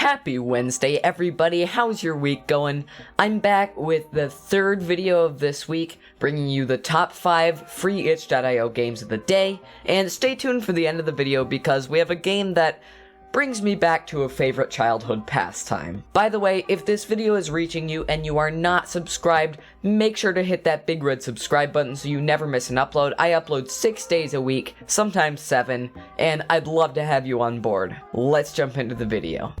Happy Wednesday, everybody. How's your week going? I'm back with the third video of this week, bringing you the top 5 free itch.io games of the day, and stay tuned for the end of the video because we have a game that brings me back to a favorite childhood pastime. By the way, if this video is reaching you and you are not subscribed, make sure to hit that big red subscribe button so you never miss an upload. I upload 6 days a week, sometimes 7, and I'd love to have you on board. Let's jump into the video.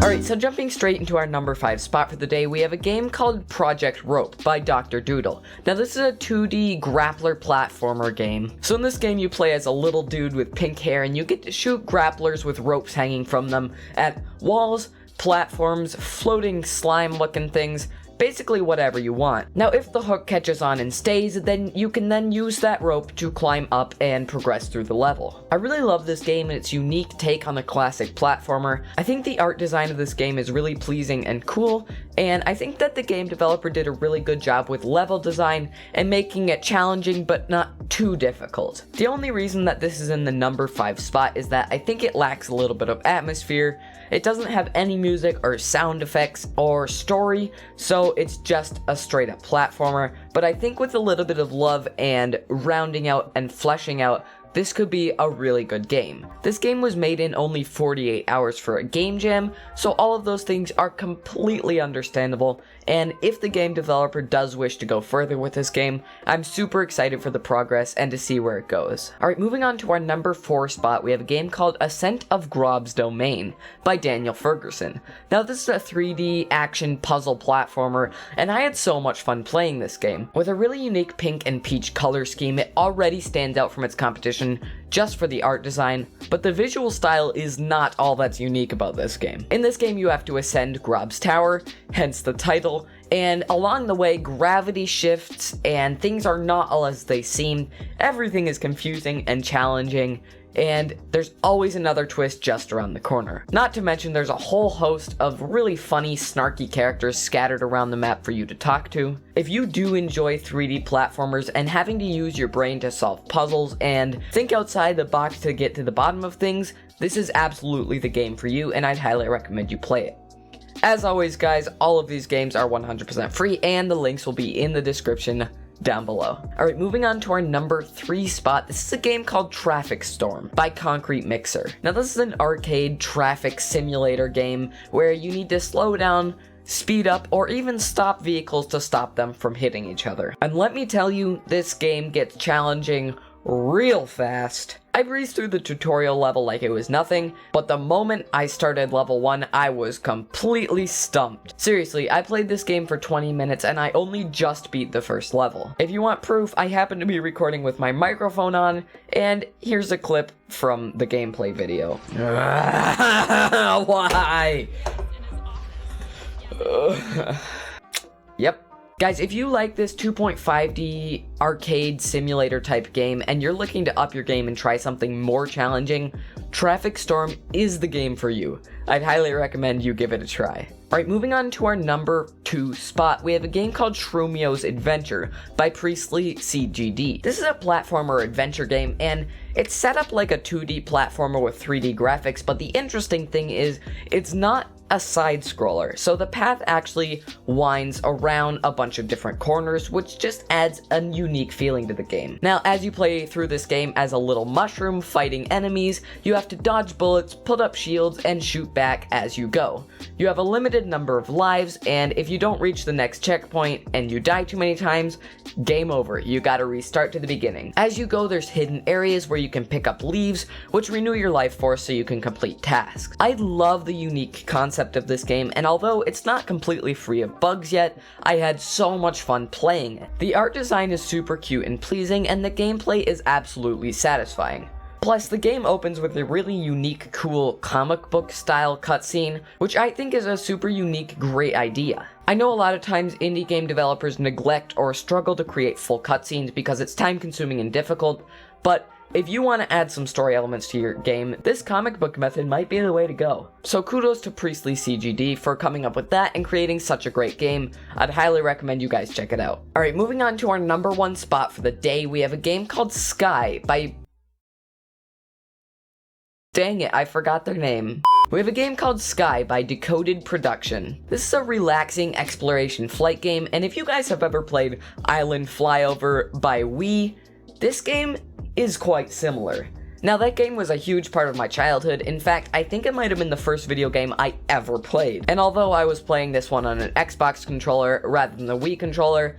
Alright, so jumping straight into our number 5 spot for the day, we have a game called Project Rope by Dr. Doodle. Now this is a 2D grappler platformer game. So in this game you play as a little dude with pink hair and you get to shoot grapplers with ropes hanging from them at walls, platforms, floating slime looking things, basically whatever you want. Now if the hook catches on and stays, then you can then use that rope to climb up and progress through the level. I really love this game and its unique take on a classic platformer. I think the art design of this game is really pleasing and cool, and I think that the game developer did a really good job with level design and making it challenging but not too difficult. The only reason that this is in the number 5 spot is that I think it lacks a little bit of atmosphere. It doesn't have any music or sound effects or story, so it's just a straight up platformer, but I think with a little bit of love and rounding out and fleshing out, this could be a really good game. This game was made in only 48 hours for a game jam, so all of those things are completely understandable, and if the game developer does wish to go further with this game, I'm super excited for the progress and to see where it goes. Alright, moving on to our number 4 spot, we have a game called Ascent of Grubs Domain by Daniel Ferguson. Now this is a 3D action puzzle platformer, and I had so much fun playing this game. With a really unique pink and peach color scheme, it already stands out from its competition just for the art design, but the visual style is not all that's unique about this game. In this game you have to ascend Grubs Tower, hence the title, and along the way gravity shifts and things are not all as they seem. Everything is confusing and challenging, and there's always another twist just around the corner. Not to mention there's a whole host of really funny, snarky characters scattered around the map for you to talk to. If you do enjoy 3D platformers and having to use your brain to solve puzzles and think outside the box to get to the bottom of things, this is absolutely the game for you, and I'd highly recommend you play it. As always guys, all of these games are 100% free and the links will be in the description down below. Alright, moving on to our number 3 spot, this is a game called Traffic Storm by Concrete Mixer. Now this is an arcade traffic simulator game where you need to slow down, speed up, or even stop vehicles to stop them from hitting each other. And let me tell you, this game gets challenging real fast. I breezed through the tutorial level like it was nothing, but the moment I started level 1, I was completely stumped. Seriously, I played this game for 20 minutes and I only just beat the first level. If you want proof, I happen to be recording with my microphone on, and here's a clip from the gameplay video. Why? Yep. Guys, if you like this 2.5D arcade simulator type game and you're looking to up your game and try something more challenging, Traffic Storm is the game for you. I'd highly recommend you give it a try. Alright, moving on to our number 2 spot, we have a game called Romeos Adventure by Priestley CGD. This is a platformer adventure game, and it's set up like a 2D platformer with 3D graphics, but the interesting thing is, it's not a side scroller, so the path actually winds around a bunch of different corners, which just adds a unique feeling to the game. Now, as you play through this game as a little mushroom fighting enemies, you have to dodge bullets, put up shields, and shoot back as you go. You have a limited number of lives, and if you don't reach the next checkpoint and you die too many times, game over. You gotta restart to the beginning. As you go, there's hidden areas where you can pick up leaves, which renew your life force so you can complete tasks. I love the unique concept of this game, and although it's not completely free of bugs yet, I had so much fun playing it. The art design is super cute and pleasing, and the gameplay is absolutely satisfying. Plus, the game opens with a really unique, cool comic book style cutscene, which I think is a super unique, great idea. I know a lot of times indie game developers neglect or struggle to create full cutscenes because it's time consuming and difficult, but if you want to add some story elements to your game, this comic book method might be the way to go. So kudos to Priestley CGD for coming up with that and creating such a great game. I'd highly recommend you guys check it out. Alright, moving on to our number 1 spot for the day, we have a game called Sky by Dang it, I forgot their name. We have a game called Sky by Decoded Production. This is a relaxing exploration flight game, and if you guys have ever played Island Flyover by Wii, this game is quite similar. Now, that game was a huge part of my childhood. In fact, I think it might have been the first video game I ever played. And although I was playing this one on an Xbox controller rather than the Wii controller,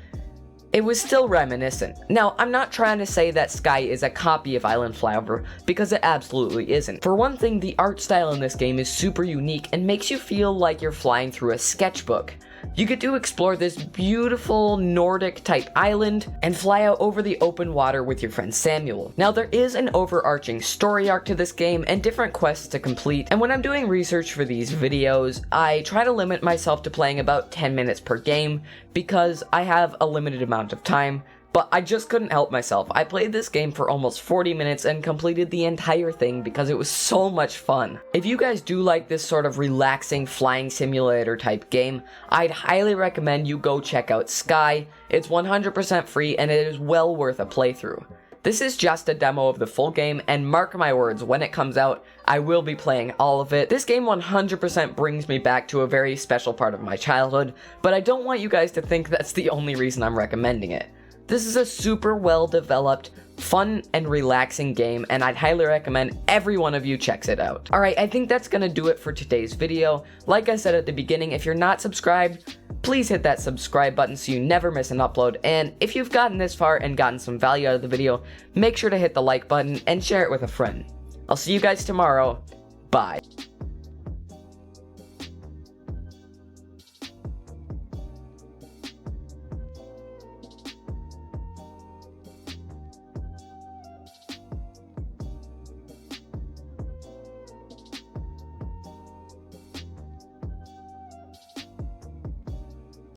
it was still reminiscent. Now, I'm not trying to say that Sky is a copy of Island Flyover, because it absolutely isn't. For one thing, the art style in this game is super unique and makes you feel like you're flying through a sketchbook. You get to explore this beautiful Nordic type island and fly out over the open water with your friend Samuel. Now, there is an overarching story arc to this game and different quests to complete, and when I'm doing research for these videos, I try to limit myself to playing about 10 minutes per game because I have a limited amount of time. But I just couldn't help myself. I played this game for almost 40 minutes and completed the entire thing because it was so much fun. If you guys do like this sort of relaxing flying simulator type game, I'd highly recommend you go check out Sky. It's 100% free and it is well worth a playthrough. This is just a demo of the full game, and mark my words, when it comes out, I will be playing all of it. This game 100% brings me back to a very special part of my childhood, but I don't want you guys to think that's the only reason I'm recommending it. This is a super well developed, fun and relaxing game, and I'd highly recommend every one of you checks it out. Alright, I think that's gonna do it for today's video. Like I said at the beginning, if you're not subscribed, please hit that subscribe button so you never miss an upload, and if you've gotten this far and gotten some value out of the video, make sure to hit the like button and share it with a friend. I'll see you guys tomorrow. Bye.